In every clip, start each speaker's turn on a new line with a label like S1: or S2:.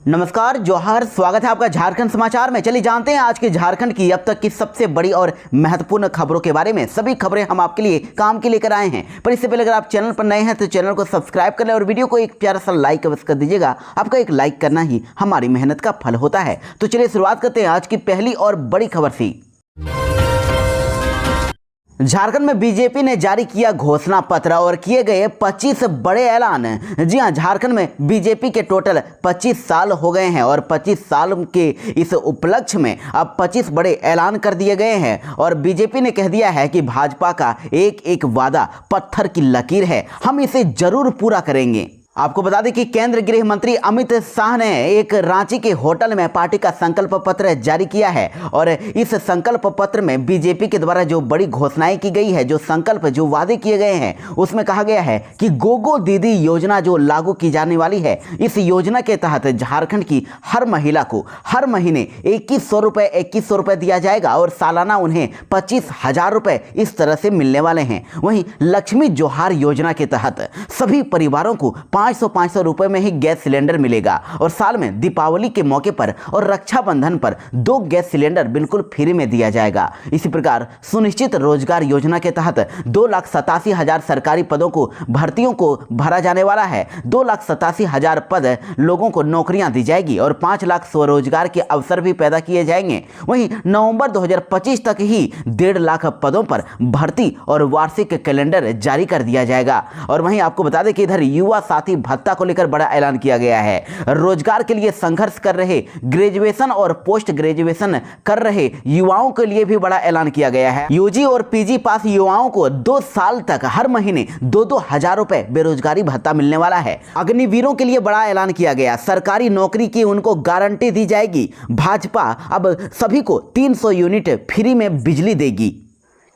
S1: नमस्कार, जोहार, स्वागत है आपका झारखंड समाचार में। चलिए जानते हैं आज के झारखंड की अब तक की सबसे बड़ी और महत्वपूर्ण खबरों के बारे में। सभी खबरें हम आपके लिए काम के लेकर आए हैं, पर इससे पहले अगर आप चैनल पर नए हैं तो चैनल को सब्सक्राइब कर लें और वीडियो को एक प्यारा सा लाइक अवश्य कर दीजिएगा। आपका एक लाइक करना ही हमारी मेहनत का फल होता है। तो चलिए शुरुआत करते हैं आज की पहली और बड़ी खबर से। झारखंड में बीजेपी ने जारी किया घोषणा पत्र और किए गए 25 बड़े ऐलान। जी हां, झारखंड में बीजेपी के टोटल 25 साल हो गए हैं और 25 साल के इस उपलक्ष्य में अब 25 बड़े ऐलान कर दिए गए हैं। और बीजेपी ने कह दिया है कि भाजपा का एक एक वादा पत्थर की लकीर है, हम इसे जरूर पूरा करेंगे। आपको बता दें कि केंद्रीय गृह मंत्री अमित शाह ने एक रांची के होटल में पार्टी का संकल्प पत्र जारी किया है और इस संकल्प पत्र में बीजेपी के द्वारा जो बड़ी घोषणाएं की गई है, जो संकल्प, जो वादे किए गए हैं, उसमें कहा गया है कि गोगो दीदी योजना जो लागू की जाने वाली है, इस योजना के तहत झारखंड की हर महिला को हर महीने 2100 रुपए दिया जाएगा और सालाना उन्हें 25,000 रुपए इस तरह से मिलने वाले हैं। वहीं लक्ष्मी जोहार योजना के तहत सभी परिवारों को 500 रुपए में ही गैस सिलेंडर मिलेगा और साल में दीपावली के मौके पर और रक्षाबंधन पर 2 गैस सिलेंडर बिल्कुल फ्री में दिया जाएगा। इसी प्रकार सुनिश्चित रोजगार योजना के तहत 2,87,000 सरकारी पदों को भर्तियों को भरा जाने वाला है। 2,87,000 पद लोगों को नौकरियां दी जाएगी और 5 लाख स्वरोजगार के अवसर भी पैदा किए जाएंगे। वहीं नवंबर 2025 तक ही 1.5 लाख पदों पर भर्ती और वार्षिक कैलेंडर जारी कर दिया जाएगा। और वहीं आपको बता दें कि इधर युवा साथी भत्ता को लेकर बड़ा ऐलान किया गया है। रोजगार के लिए संघर्ष कर रहे ग्रेजुएशन और पोस्ट ग्रेजुएशन कर रहे युवाओं के लिए भी बड़ा ऐलान किया गया है। यूजी और पीजी पास युवाओं को 2 साल तक हर महीने 2-2 हजार रुपए बेरोजगारी भत्ता मिलने वाला है। अग्निवीरों के लिए बड़ा ऐलान किया गया, सरकारी नौकरी की उनको गारंटी दी जाएगी। भाजपा अब सभी को 300 यूनिट फ्री में बिजली देगी।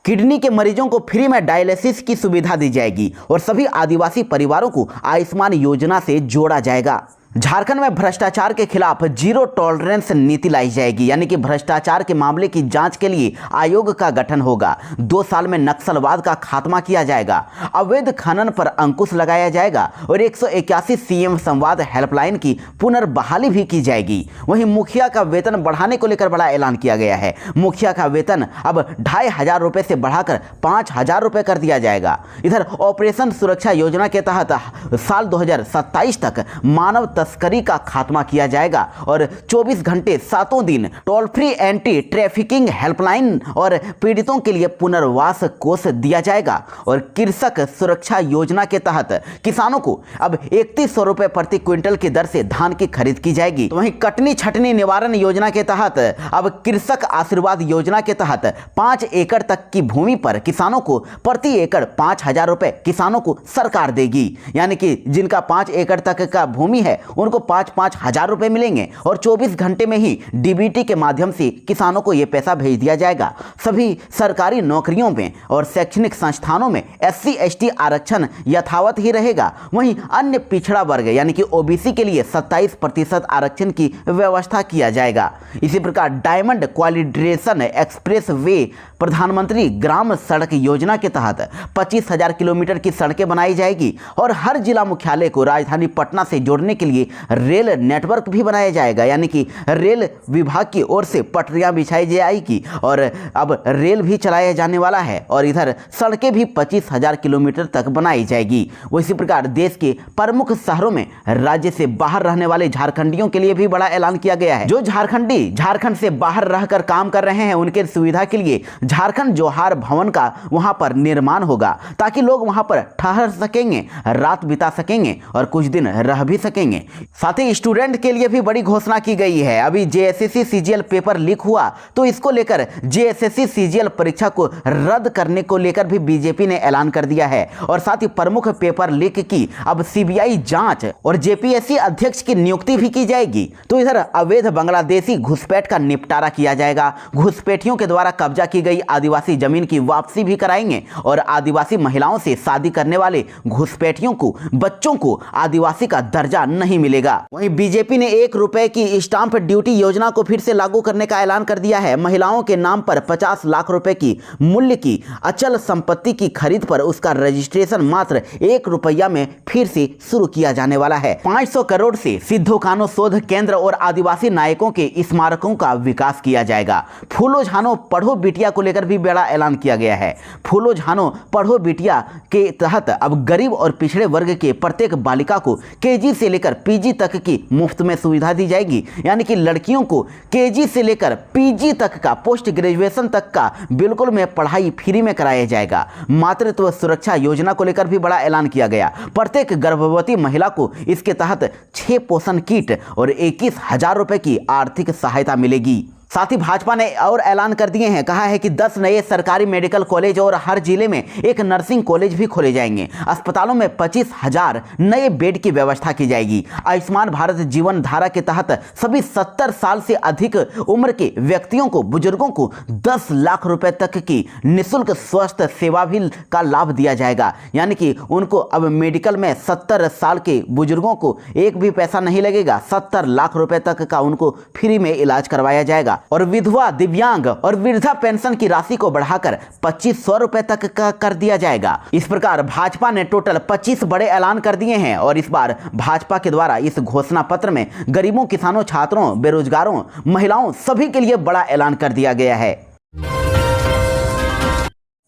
S1: किडनी के मरीजों को फ्री में डायलिसिस की सुविधा दी जाएगी और सभी आदिवासी परिवारों को आयुष्मान योजना से जोड़ा जाएगा। झारखंड में भ्रष्टाचार के खिलाफ जीरो टॉलरेंस नीति लाई जाएगी, यानी कि भ्रष्टाचार के मामले की जांच के लिए आयोग का गठन होगा। 2 साल में नक्सलवाद का खात्मा किया जाएगा, अवैध खनन पर अंकुश लगाया जाएगा और 181 सीएम संवाद हेल्पलाइन की पुनर्बहाली भी की जाएगी। वहीं मुखिया का वेतन बढ़ाने को लेकर बड़ा ऐलान किया गया है। मुखिया का वेतन अब 2,500 रुपए से बढ़ाकर 5,000 रुपए कर दिया जाएगा। इधर ऑपरेशन सुरक्षा योजना के तहत साल 2027 तक मानव तस्करी का खात्मा किया जाएगा और 24 घंटे 7 दिन toll free anti trafficking helpline और पीड़ितों के लिए पुनर्वास कोष दिया जाएगा। और कृषक सुरक्षा योजना के तहत किसानों को अब 3100 रुपए प्रति क्विंटल की दर से धान की खरीद की जाएगी। तो वहीं कटनी छटनी निवारण योजना के तहत अब कृषक आशीर्वाद योजना के तहत 5 एकड़ तक की भूमि पर किसानों को प्रति एकड़ 5,000 रुपए किसानों को सरकार देगी, यानी कि जिनका 5 एकड़ तक का भूमि है उनको 5-5 हजार रुपए मिलेंगे और 24 घंटे में ही डीबीटी के माध्यम से किसानों को यह पैसा भेज दिया जाएगा। सभी सरकारी नौकरियों में और शैक्षणिक संस्थानों में SC ST आरक्षण यथावत ही रहेगा। वहीं अन्य पिछड़ा वर्ग यानी कि OBC के लिए 27% आरक्षण की व्यवस्था किया जाएगा। इसी प्रकार डायमंड क्वालिड्रेशन एक्सप्रेस वे प्रधानमंत्री ग्राम सड़क योजना के तहत 25,000 किलोमीटर की सड़कें बनाई जाएगी और हर जिला मुख्यालय को राजधानी पटना से जोड़ने के लिए रेल नेटवर्क भी बनाया जाएगा, यानी कि रेल विभाग की ओर से पटरियां बिछाई जाएगी और अब रेल भी चलाया जाने वाला है और इधर सड़कें भी 25,000 किलोमीटर तक बनाई जाएगी। उसी प्रकार देश के प्रमुख शहरों में राज्य से बाहर रहने वाले झारखंडियों के लिए भी बड़ा ऐलान किया गया है। जो झारखंडी झारखंड से बाहर रहकर काम कर रहे हैं उनके सुविधा के लिए झारखंड जोहार भवन का वहां पर निर्माण होगा, ताकि लोग वहां पर ठहर सकेंगे, रात बिता सकेंगे और कुछ दिन रह भी सकेंगे। साथ ही स्टूडेंट के लिए भी बड़ी घोषणा की गई है। अभी JSSC CGL पेपर लीक हुआ तो इसको लेकर JSSC CGL परीक्षा को रद्द करने को लेकर भी बीजेपी ने ऐलान कर दिया है और साथ ही प्रमुख पेपर लीक की अब CBI जांच और JPSC अध्यक्ष की नियुक्ति भी की जाएगी। तो इधर अवैध बांग्लादेशी घुसपैठ का निपटारा किया जाएगा। घुसपैठियों के द्वारा कब्जा की गई आदिवासी जमीन की वापसी भी कराएंगे और आदिवासी महिलाओं से शादी करने वाले घुसपैठियों को, बच्चों को आदिवासी का दर्जा नहीं मिलेगा। वहीं बीजेपी ने 1 रुपए की स्टाम्प ड्यूटी योजना को फिर से लागू करने का ऐलान कर दिया है। महिलाओं के नाम पर 50 लाख रुपए की मूल्य की अचल संपत्ति की खरीद पर उसका रजिस्ट्रेशन मात्र 1 रुपया में फिर से शुरू किया जाने वाला है। 500 करोड़ से सिद्धो कान्हो शोध केंद्र और आदिवासी नायकों के स्मारकों का विकास किया जाएगा। फूलो झानो पढ़ो बिटिया को लेकर भी बड़ा ऐलान किया गया है। फूलो झानो पढ़ो बिटिया के तहत अब गरीब और पिछड़े वर्ग के प्रत्येक बालिका को केजी से लेकर पीजी तक की मुफ्त में सुविधा दी जाएगी। यानी कि लड़कियों को केजी से लेकर पीजी तक का, पोस्ट ग्रेजुएशन तक का बिल्कुल में पढ़ाई फ्री में कराया जाएगा। मातृत्व सुरक्षा योजना को लेकर भी बड़ा ऐलान किया गया। प्रत्येक गर्भवती महिला को इसके तहत 6 पोषण किट और 21,000 रुपए की आर्थिक सहायता मिलेगी। साथ ही भाजपा ने और ऐलान कर दिए हैं, कहा है कि 10 नए सरकारी मेडिकल कॉलेज और हर जिले में एक नर्सिंग कॉलेज भी खोले जाएंगे। अस्पतालों में 25,000 नए बेड की व्यवस्था की जाएगी। आयुष्मान भारत जीवन धारा के तहत सभी 70 साल से अधिक उम्र के व्यक्तियों को, बुजुर्गों को 10 लाख रुपए तक की निःशुल्क स्वास्थ्य सेवा भी का लाभ दिया जाएगा। यानी कि उनको अब मेडिकल में 70 साल के बुजुर्गों को एक भी पैसा नहीं लगेगा। 70 लाख रुपए तक का उनको फ्री में इलाज करवाया जाएगा। और विधवा, दिव्यांग और वृद्धा पेंशन की राशि को बढ़ाकर 2500 रुपए तक का कर दिया जाएगा। इस प्रकार भाजपा ने टोटल 25 बड़े ऐलान कर दिए हैं और इस बार भाजपा के द्वारा इस घोषणा पत्र में गरीबों, किसानों, छात्रों, बेरोजगारों, महिलाओं सभी के लिए बड़ा ऐलान कर दिया गया है।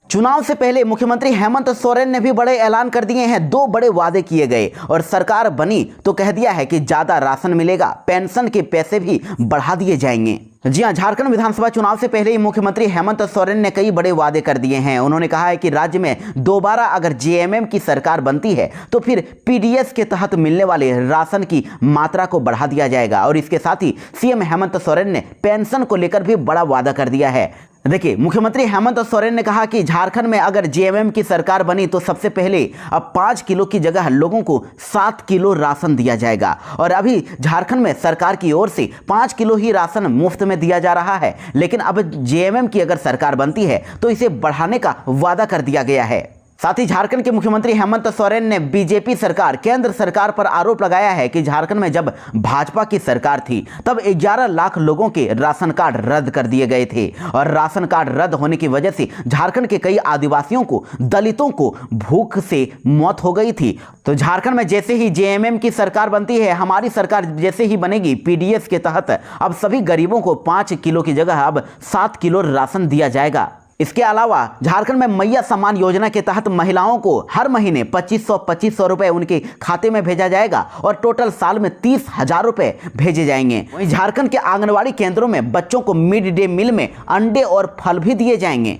S1: चुनाव से पहले मुख्यमंत्री हेमंत सोरेन ने भी बड़े ऐलान कर दिए हैं। 2 बड़े वादे किए गए और सरकार बनी तो कह दिया है कि ज्यादा राशन मिलेगा, पेंशन के पैसे भी बढ़ा दिए जाएंगे। जी हां, झारखंड विधानसभा चुनाव से पहले ही मुख्यमंत्री हेमंत सोरेन ने कई बड़े वादे कर दिए हैं। उन्होंने कहा है कि राज्य में दोबारा अगर जेएमएम की सरकार बनती है तो फिर पीडीएस के तहत मिलने वाले राशन की मात्रा को बढ़ा दिया जाएगा। और इसके साथ ही सीएम हेमंत सोरेन ने पेंशन को लेकर भी बड़ा वादा कर दिया है। देखिए, मुख्यमंत्री हेमंत सोरेन ने कहा कि झारखंड में अगर जेएमएम की सरकार बनी तो सबसे पहले अब 5 किलो की जगह लोगों को 7 किलो राशन दिया जाएगा। और अभी झारखंड में सरकार की ओर से 5 किलो ही राशन मुफ्त में दिया जा रहा है, लेकिन अब जेएमएम की अगर सरकार बनती है तो इसे बढ़ाने का वादा कर दिया गया है। साथ ही झारखंड के मुख्यमंत्री हेमंत सोरेन ने बीजेपी सरकार, केंद्र सरकार पर आरोप लगाया है कि झारखंड में जब भाजपा की सरकार थी तब 11 लाख लोगों के राशन कार्ड रद्द कर दिए गए थे और राशन कार्ड रद्द होने की वजह से झारखंड के कई आदिवासियों को, दलितों को भूख से मौत हो गई थी। तो झारखंड में जैसे ही जेएमएम की सरकार बनती है, हमारी सरकार जैसे ही बनेगी पीडीएस के तहत, अब सभी गरीबों को 5 किलो की जगह अब 7 किलो राशन दिया जाएगा। इसके अलावा झारखंड में मैया सम्मान योजना के तहत महिलाओं को हर महीने 2500 रुपए उनके खाते में भेजा जाएगा और टोटल साल में 30,000 रुपए भेजे जाएंगे। वहीं झारखंड के आंगनवाड़ी केंद्रों में बच्चों को मिड डे मील में अंडे और फल भी दिए जाएंगे।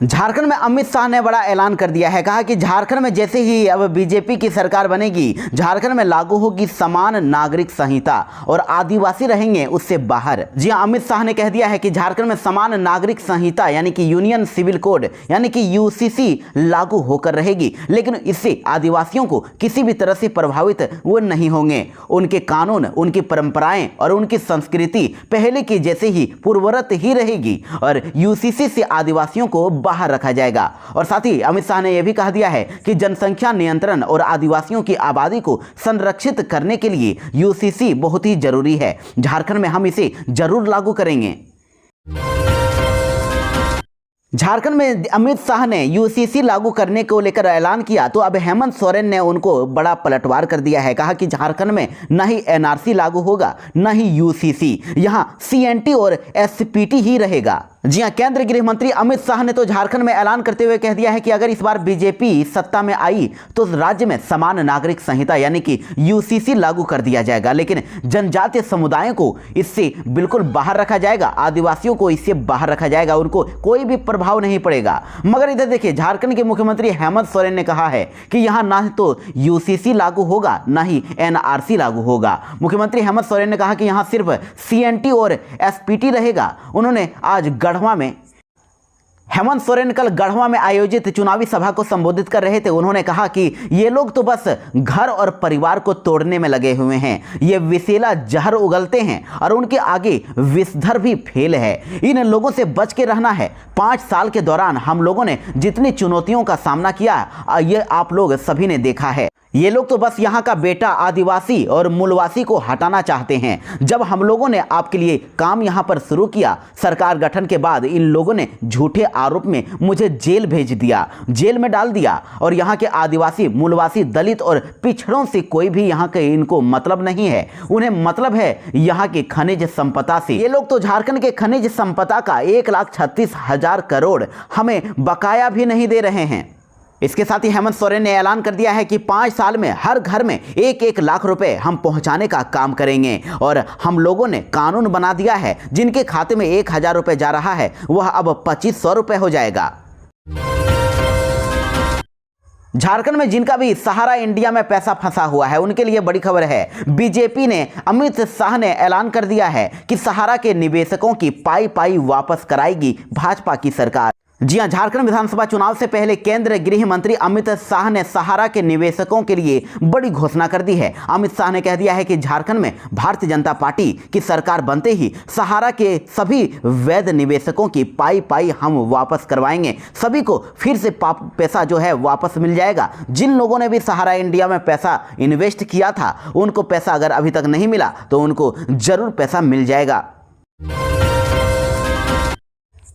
S1: झारखंड में अमित शाह ने बड़ा ऐलान कर दिया है, कहा कि झारखंड में जैसे ही अब बीजेपी की सरकार बनेगी, झारखंड में लागू होगी समान नागरिक संहिता और आदिवासी रहेंगे उससे बाहर। जी हां, अमित शाह ने कह दिया है कि झारखंड में समान नागरिक संहिता यानी कि यूनियन सिविल कोड यानी कि यूसीसी लागू होकर रहेगी, लेकिन इससे आदिवासियों को किसी भी तरह से प्रभावित वो नहीं होंगे। उनके कानून, उनकी परंपराएं और उनकी संस्कृति पहले की जैसे ही पूर्ववत ही रहेगी और यूसीसी से आदिवासियों को बाहर रखा जाएगा। और साथ ही अमित शाह ने यह भी कह दिया है कि जनसंख्या नियंत्रण और आदिवासियों की आबादी को संरक्षित करने के लिए यूसीसी बहुत ही जरूरी है। झारखंड में हम इसे जरूर लागू करेंगे। झारखंड में अमित शाह ने यूसीसी लागू करने को लेकर ऐलान किया तो अब हेमंत सोरेन ने उनको बड़ा पलटवार कर दिया है। कहा कि झारखंड में न ही एनआरसी लागू होगा न ही यूसीसी, यहां सीएनटी और एसपीटी ही रहेगा। जी हां, केंद्रीय गृह मंत्री अमित शाह ने तो झारखंड में ऐलान करते हुए कह दिया है कि अगर इस बार बीजेपी सत्ता में आई तो राज्य में समान नागरिक संहिता यानी कि यूसीसी लागू कर दिया जाएगा, लेकिन जनजातीय समुदायों को इससे बिल्कुल बाहर रखा जाएगा, आदिवासियों को इससे बाहर रखा जाएगा, उनको कोई भी प्रभाव नहीं पड़ेगा। मगर इधर देखिए, झारखंड के मुख्यमंत्री हेमंत सोरेन ने कहा है कि यहाँ ना तो यूसीसी लागू होगा ना ही एनआरसी लागू होगा। मुख्यमंत्री हेमंत सोरेन ने कहा कि यहाँ सिर्फ सीएनटी और एसपीटी रहेगा। उन्होंने आज गढ़वा में हेमंत सोरेन कल गढ़वा में आयोजित चुनावी सभा को संबोधित कर रहे थे। उन्होंने कहा कि ये लोग तो बस घर और परिवार को तोड़ने में लगे हुए हैं। ये विषैला जहर उगलते हैं और उनके आगे विषधर भी फेल है। इन लोगों से बच के रहना है। 5 साल के दौरान हम लोगों ने जितनी चुनौतियों का सामना किया ये आप लोग सभी ने देखा है। ये लोग तो बस यहाँ का बेटा आदिवासी और मूलवासी को हटाना चाहते हैं। जब हम लोगों ने आपके लिए काम यहाँ पर शुरू किया, सरकार गठन के बाद इन लोगों ने झूठे आरोप में मुझे जेल भेज दिया, जेल में डाल दिया। और यहाँ के आदिवासी, मूलवासी, दलित और पिछड़ों से कोई भी यहाँ के इनको मतलब नहीं है। उन्हें मतलब है यहाँ के खनिज संपदा से। ये लोग तो झारखंड के खनिज संपदा का 1,36,000 करोड़ हमें बकाया भी नहीं दे रहे हैं। इसके साथ ही हेमंत सोरेन ने ऐलान कर दिया है कि 5 साल में हर घर में 1-1 लाख रुपए हम पहुंचाने का काम करेंगे। और हम लोगों ने कानून बना दिया है, जिनके खाते में 1,000 रुपए जा रहा है वह अब 2,500 रुपए हो जाएगा। झारखंड में जिनका भी सहारा इंडिया में पैसा फंसा हुआ है उनके लिए बड़ी खबर है। बीजेपी ने अमित शाह ने ऐलान कर दिया है कि सहारा के निवेशकों की पाई वापस कराएगी भाजपा की सरकार। जी हां, झारखंड विधानसभा चुनाव से पहले केंद्रीय गृह मंत्री अमित शाह ने सहारा के निवेशकों के लिए बड़ी घोषणा कर दी है। अमित शाह ने कह दिया है कि झारखंड में भारतीय जनता पार्टी की सरकार बनते ही सहारा के सभी वैध निवेशकों की पाई हम वापस करवाएंगे। सभी को फिर से पैसा जो है वापस मिल जाएगा। जिन लोगों ने भी सहारा इंडिया में पैसा इन्वेस्ट किया था उनको पैसा अगर अभी तक नहीं मिला तो उनको जरूर पैसा मिल जाएगा।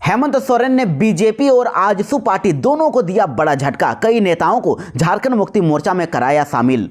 S1: हेमंत सोरेन ने बीजेपी और आजसू पार्टी दोनों को दिया बड़ा झटका। कई नेताओं को झारखंड मुक्ति मोर्चा में कराया शामिल।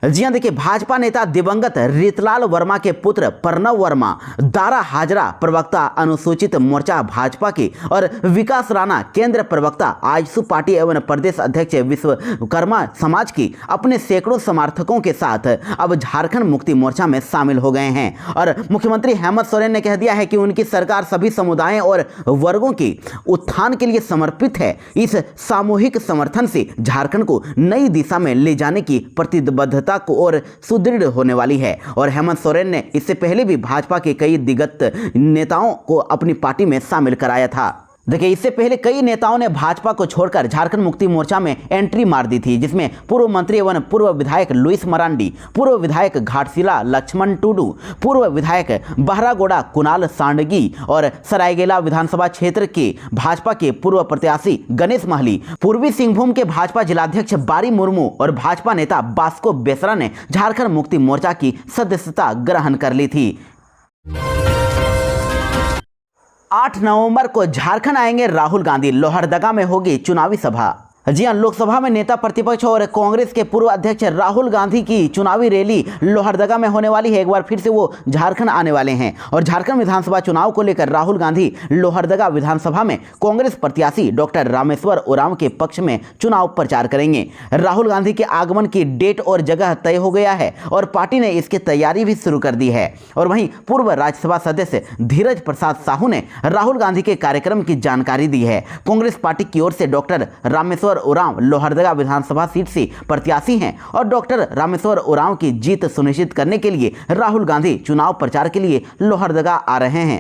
S1: जी हां, देखिए, भाजपा नेता दिवंगत रीतलाल वर्मा के पुत्र प्रणव वर्मा, दारा हाजरा प्रवक्ता अनुसूचित मोर्चा भाजपा की और विकास राणा केंद्र प्रवक्ता आजसू पार्टी एवं प्रदेश अध्यक्ष विश्वकर्मा समाज की अपने सैकड़ों समर्थकों के साथ अब झारखंड मुक्ति मोर्चा में शामिल हो गए हैं। और मुख्यमंत्री हेमंत सोरेन ने कह दिया है कि उनकी सरकार सभी समुदायों और वर्गों के उत्थान के लिए समर्पित है। इस सामूहिक समर्थन से झारखंड को नई दिशा में ले जाने की प्रतिबद्धता को और सुदृढ़ होने वाली है। और हेमंत सोरेन ने इससे पहले भी भाजपा के कई दिग्गज नेताओं को अपनी पार्टी में शामिल कराया था। देखिए, इससे पहले कई नेताओं ने भाजपा को छोड़कर झारखंड मुक्ति मोर्चा में एंट्री मार दी थी, जिसमें पूर्व मंत्री एवं पूर्व विधायक लुइस मरांडी, पूर्व विधायक घाटशिला लक्ष्मण टुडू, पूर्व विधायक बहरागोड़ा कुणाल सांडगी और सरायकेला विधानसभा क्षेत्र के भाजपा के पूर्व प्रत्याशी गणेश महली, पूर्वी सिंहभूम के भाजपा जिलाध्यक्ष बारी मुर्मू और भाजपा नेता बास्को बेसरा ने झारखंड मुक्ति मोर्चा की सदस्यता ग्रहण कर ली थी। 8 नवंबर को झारखंड आएंगे राहुल गांधी। लोहरदगा में होगी चुनावी सभा। जी हां, लोकसभा में नेता प्रतिपक्ष और कांग्रेस के पूर्व अध्यक्ष राहुल गांधी की चुनावी रैली लोहरदगा में होने वाली है। एक बार फिर से वो झारखंड आने वाले हैं और झारखंड विधानसभा चुनाव को लेकर राहुल गांधी लोहरदगा विधानसभा में कांग्रेस प्रत्याशी डॉक्टर रामेश्वर उरांव के पक्ष में चुनाव प्रचार करेंगे। राहुल गांधी के आगमन की डेट और जगह तय हो गया है और पार्टी ने इसकी तैयारी भी शुरू कर दी है। और वहीं पूर्व राज्यसभा सदस्य धीरज प्रसाद साहू ने राहुल गांधी के कार्यक्रम की जानकारी दी है। कांग्रेस पार्टी की ओर से डॉक्टर रामेश्वर उरांव लोहरदगा विधानसभा सीट से प्रत्याशी हैं और डॉक्टर रामेश्वर उरांव की जीत सुनिश्चित करने के लिए राहुल गांधी चुनाव प्रचार के लिए लोहरदगा आ रहे हैं।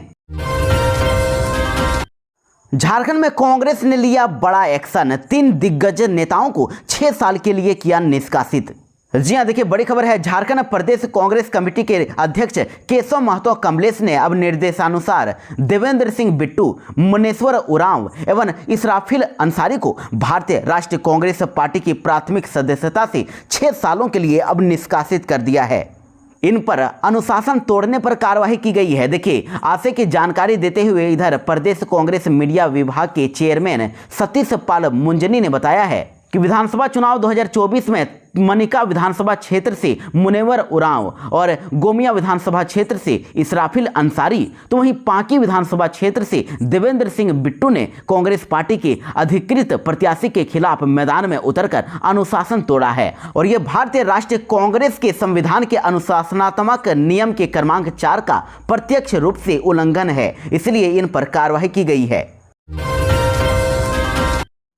S1: झारखंड में कांग्रेस ने लिया बड़ा एक्शन। 3 दिग्गज नेताओं को 6 साल के लिए किया निष्कासित। जी हां, देखिए, बड़ी खबर है। झारखंड प्रदेश कांग्रेस कमेटी के अध्यक्ष केशव महतो कमलेश ने अब निर्देशानुसार देवेंद्र सिंह बिट्टू, मुनेश्वर उरांव एवं इसराफिल अंसारी को भारतीय राष्ट्रीय कांग्रेस पार्टी की प्राथमिक सदस्यता से 6 सालों के लिए अब निष्कासित कर दिया है। इन पर अनुशासन तोड़ने पर कार्रवाई की गई है। देखिए, आशय की जानकारी देते हुए इधर प्रदेश कांग्रेस मीडिया विभाग के चेयरमैन सतीश पाल मुंजनी ने बताया है कि विधानसभा चुनाव 2024 में मनिका विधानसभा क्षेत्र से मुनेवर उरांव और गोमिया विधानसभा क्षेत्र से इसराफिल अंसारी तो वहीं पांकी विधानसभा क्षेत्र से देवेंद्र सिंह बिट्टू ने कांग्रेस पार्टी के अधिकृत प्रत्याशी के खिलाफ मैदान में उतरकर अनुशासन तोड़ा है। और यह भारतीय राष्ट्रीय कांग्रेस के संविधान के अनुशासनात्मक नियम के क्रमांक 4 का प्रत्यक्ष रूप से उल्लंघन है, इसलिए इन पर कार्रवाई की गई है।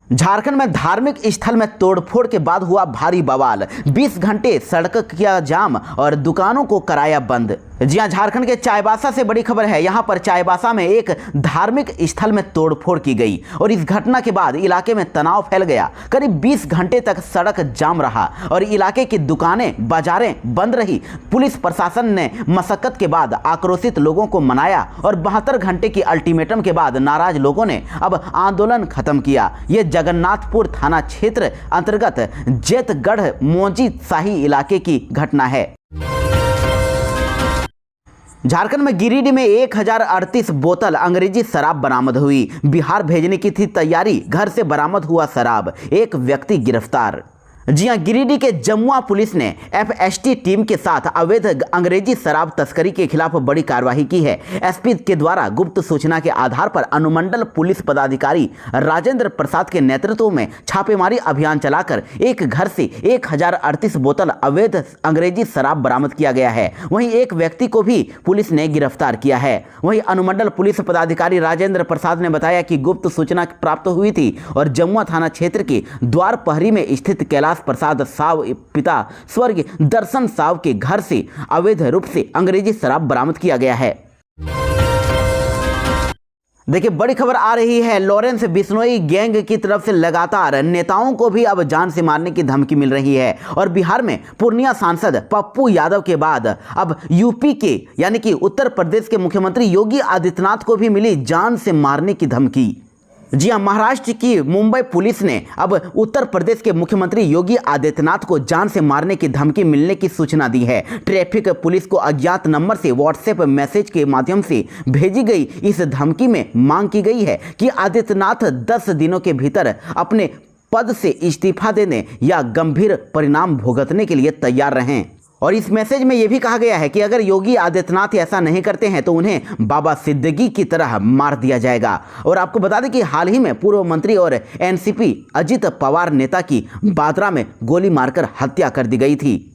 S1: झारखंड में धार्मिक स्थल में तोड़फोड़ के बाद हुआ भारी बवाल। 20 घंटे सड़क किया जाम और दुकानों को कराया बंद। जी हां, झारखंड के चाईबासा से बड़ी खबर है। यहां पर चाईबासा में एक धार्मिक स्थल में तोड़फोड़ की गई और इस घटना के बाद इलाके में तनाव फैल गया। करीब 20 घंटे तक सड़क जाम रहा और इलाके की दुकानें, बाजारें बंद रही। पुलिस प्रशासन ने मशक्कत के बाद आक्रोशित लोगों को मनाया और 72 घंटे की अल्टीमेटम के बाद नाराज लोगों ने अब आंदोलन खत्म किया। यह जगन्नाथपुर थाना क्षेत्र अंतर्गत जेतगढ़ मोची शाही इलाके की घटना है। झारखंड में गिरिडीह में 1038 बोतल अंग्रेजी शराब बरामद हुई। बिहार भेजने की थी तैयारी, घर से बरामद हुआ शराब, एक व्यक्ति गिरफ्तार। जी हां, गिरिडीह के जमुआ पुलिस ने एफएसटी टीम के साथ अवैध अंग्रेजी शराब तस्करी के खिलाफ बड़ी कार्रवाई की है। एसपी के द्वारा गुप्त सूचना के आधार पर अनुमंडल पुलिस पदाधिकारी राजेंद्र प्रसाद के नेतृत्व में छापेमारी अभियान चलाकर एक घर से 1038 बोतल अवैध अंग्रेजी शराब बरामद किया गया है। वहीं एक व्यक्ति को भी पुलिस ने गिरफ्तार किया है। वहीं अनुमंडल पुलिस पदाधिकारी राजेंद्र प्रसाद ने बताया कि गुप्त सूचना प्राप्त हुई थी और जमुआ थाना क्षेत्र के द्वारपहरी में स्थित कैलाश प्रसाद साव पिता स्वर्गीय दर्शन साव के घर से अवैध रूप से अंग्रेजी शराब बरामद किया गया है। देखिए, बड़ी खबर आ रही है। लॉरेंस बिश्नोई गैंग की तरफ से लगातार नेताओं को भी अब जान से मारने की धमकी मिल रही है और बिहार में पूर्णिया सांसद पप्पू यादव के बाद अब यूपी के यानी कि उत्तर प्रदेश के मुख्यमंत्री योगी आदित्यनाथ को भी मिली जान से मारने की धमकी। जी हां, महाराष्ट्र की मुंबई पुलिस ने अब उत्तर प्रदेश के मुख्यमंत्री योगी आदित्यनाथ को जान से मारने की धमकी मिलने की सूचना दी है। ट्रैफिक पुलिस को अज्ञात नंबर से व्हाट्सएप मैसेज के माध्यम से भेजी गई इस धमकी में मांग की गई है कि आदित्यनाथ 10 दिनों के भीतर अपने पद से इस्तीफा देने या गंभीर परिणाम भुगतने के लिए तैयार रहें। और इस मैसेज में यह भी कहा गया है कि अगर योगी आदित्यनाथ ऐसा नहीं करते हैं तो उन्हें बाबा सिद्दीकी की तरह मार दिया जाएगा। और आपको बता दें कि हाल ही में पूर्व मंत्री और एनसीपी अजित पवार नेता की बांद्रा में गोली मारकर हत्या कर दी गई थी।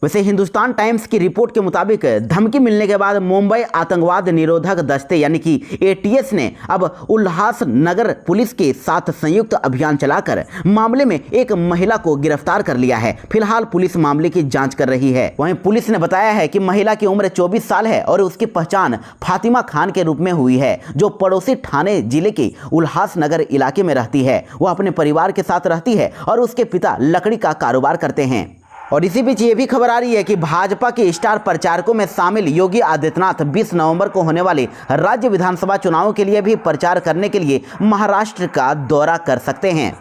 S1: वैसे हिंदुस्तान टाइम्स की रिपोर्ट के मुताबिक धमकी मिलने के बाद मुंबई आतंकवाद निरोधक दस्ते यानी कि एटीएस ने अब उल्लासनगर पुलिस के साथ संयुक्त अभियान चलाकर मामले में एक महिला को गिरफ्तार कर लिया है। फिलहाल पुलिस मामले की जांच कर रही है। वहीं पुलिस ने बताया है कि महिला की उम्र 24 साल है और उसकी पहचान फातिमा खान के रूप में हुई है, जो पड़ोसी ठाणे जिले के उल्लासनगर इलाके में रहती है। वह अपने परिवार के साथ रहती है और उसके पिता लकड़ी का कारोबार करते हैं। और इसी बीच ये भी खबर आ रही है कि भाजपा के स्टार प्रचारकों में शामिल योगी आदित्यनाथ 20 नवंबर को होने वाले राज्य विधानसभा चुनावों के लिए भी प्रचार करने के लिए महाराष्ट्र का दौरा कर सकते हैं।